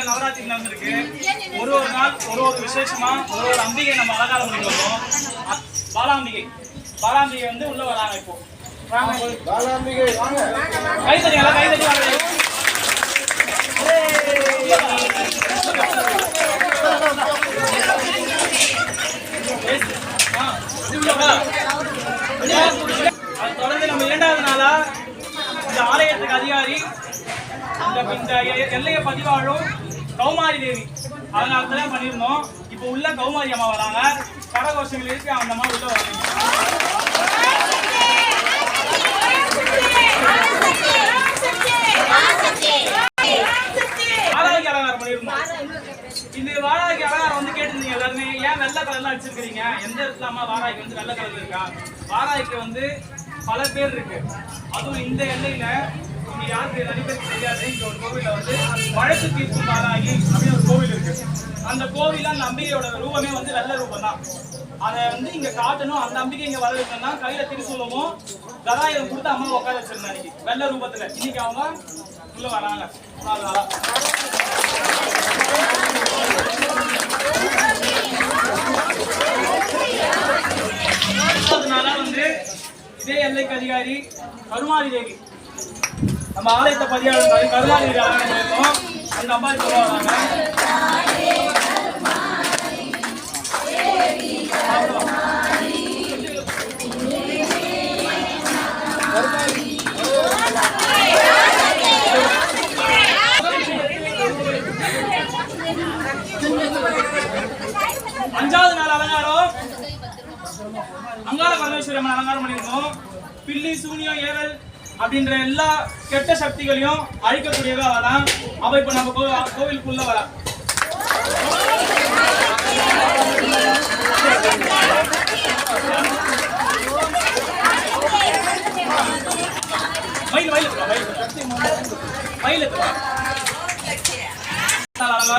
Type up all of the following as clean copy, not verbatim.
நவராத்திரி நடந்திருக்கு. ஒரு நாள் ஒரு விசேஷமா ஒரு அம்பிகை நம்ம அலங்காரம் பண்ணி வந்தோம். பாலாம்பிகை வந்து உள்ள வராங்க. இப்போ பாலாம்பிகை வாங்க, கைதடி வாங்க. தொடர்ந்து நம்ம 2வது நாளா இந்த ஆலயத்துக்கு அதிகாரி இந்த எல்லையை பதிவாழும் கௌமாரி தேவி அதனாலதான் பண்ணியிருந்தோம். இப்போ உள்ள கௌமாரி அம்மா வராங்க. கரகோஷங்கள் இருக்கு, அந்த அம்மா உள்ள வராங்க. வாராகி அலங்காரம் பண்ணியிருந்தோம். இந்த வாராகி அலங்காரம் வந்து கேட்டிருந்தீங்க எல்லாருமே, ஏன் வெள்ளை கலர்லாம் அடிச்சிருக்கீங்க, எந்த இடத்துல அம்மா வாராகி வந்து வெள்ளை கலர்ல இருக்கா? வாராகிக்கு வந்து பல பேர் இருக்கு. அதுவும் இந்த எல்லையில யாருக்கு நிறைய பேருக்கு தெரியாது, இங்க ஒரு கோவில வந்து வழக்கு தீர்க்கும் வாராகி அப்படின்னு ஒரு கோவில் இருக்கு. அந்த கோவில அந்த அம்பிகையோட ரூபமே வந்து வெள்ளை ரூபம் தான். அதை வந்து இங்க காட்டணும். அந்த அம்பிகை இங்க வர வைக்கணும்னா கையில திருசூலமும் கதாயுதம் கொடுத்து அம்மா உட்கார வச்சிருந்தேன் அன்னைக்கு வெள்ளை ரூபத்துல. இன்னைக்கு அவங்க உள்ள வராங்க. வந்து இதே எல்லைக்கு அதிகாரி கருமாரி தேவி நம்ம ஆலயத்தை பதிவாளர் கருமாரி தேவி ஆலயம் அந்த அம்மா இப்ப வராங்க. 5வது நாள் அலங்காரம் அங்காள பரமேஸ்வரி அம்மன் அலங்காரம் பண்ணியிருக்கோம். பில்லி சூனியம் ஏவல் அப்படின்ற எல்லா கெட்ட சக்திகளையும் அழிக்கக்கூடியதா வரலாம். அவ இப்ப நம்ம கோவிலுக்குள்ள வரா.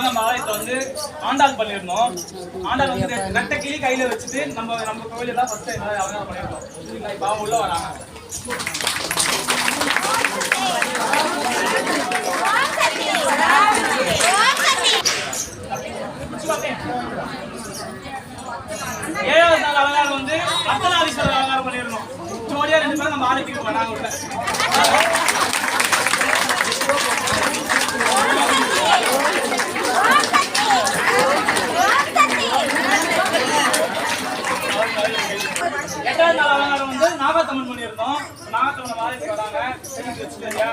நம்ம ஆலயத்தை வந்து ஆண்டாள் பண்ணிருந்தோம். ஆண்டாள் வந்து ரெட்டை கிளி கையில வச்சுட்டு நம்ம கோவில தான் ஃபர்ஸ்ட் அலங்காரம் பண்ணிருந்தோம். இப்ப அவங்க உள்ள வராங்க. ஏழாவது நாள் அலங்காரம் வந்து அர்த்தநாதீஸ்வரர் அலங்காரம் பண்ணிருந்தோம். ஜோடியா 2 பேரும் நம்ம ஆலயத்துக்கு வராங்க. உள்ள 8வது நாள் அலங்காரம் வந்து நாகத்தம்மன் பண்ணியிருந்தோம். நாகத்தம்மன் ஆலயத்துக்கு வராங்க. வச்சுக்கலையா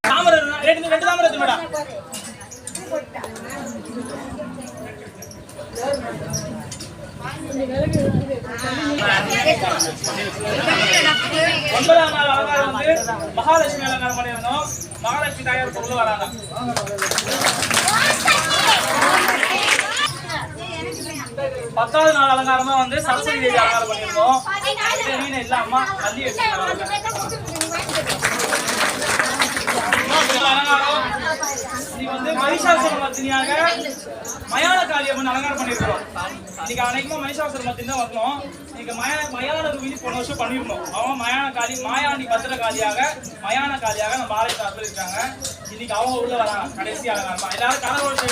தாமரை 2 தாமரை இருக்கு மேடம். 9வது நாள் அலங்காரம் வந்து மகாலட்சுமி அலங்காரம் பண்ணியிருந்தோம். மகாலட்சுமி தாயார் உள்ள வராங்க. 10வது நாள் அலங்காரமா வந்து சரஸ்வதி தேவி அலங்காரம் பண்ணியிருந்தோம். இல்ல அம்மா தள்ளி வந்து மகிஷாசுர மர்த்தினியாக மயான காளியம்மன் அலங்காரம் பண்ணிருக்கோம். இன்னைக்கு அனைக்குமா மகிஷாசுர மர்த்தினி தான் வரணும். இன்னைக்கு மயான ரூபி போன வருஷம் பண்ணிருந்தோம். அவங்க மயான காளி மாயாண்டி பத்திர காளியாக மயான காளியாக நம்ம ஆலயத்தை இருக்காங்க. இன்னைக்கு அவங்க உள்ள வராங்க. கடைசி அலங்காரமா எல்லாரும் கரகோஷம்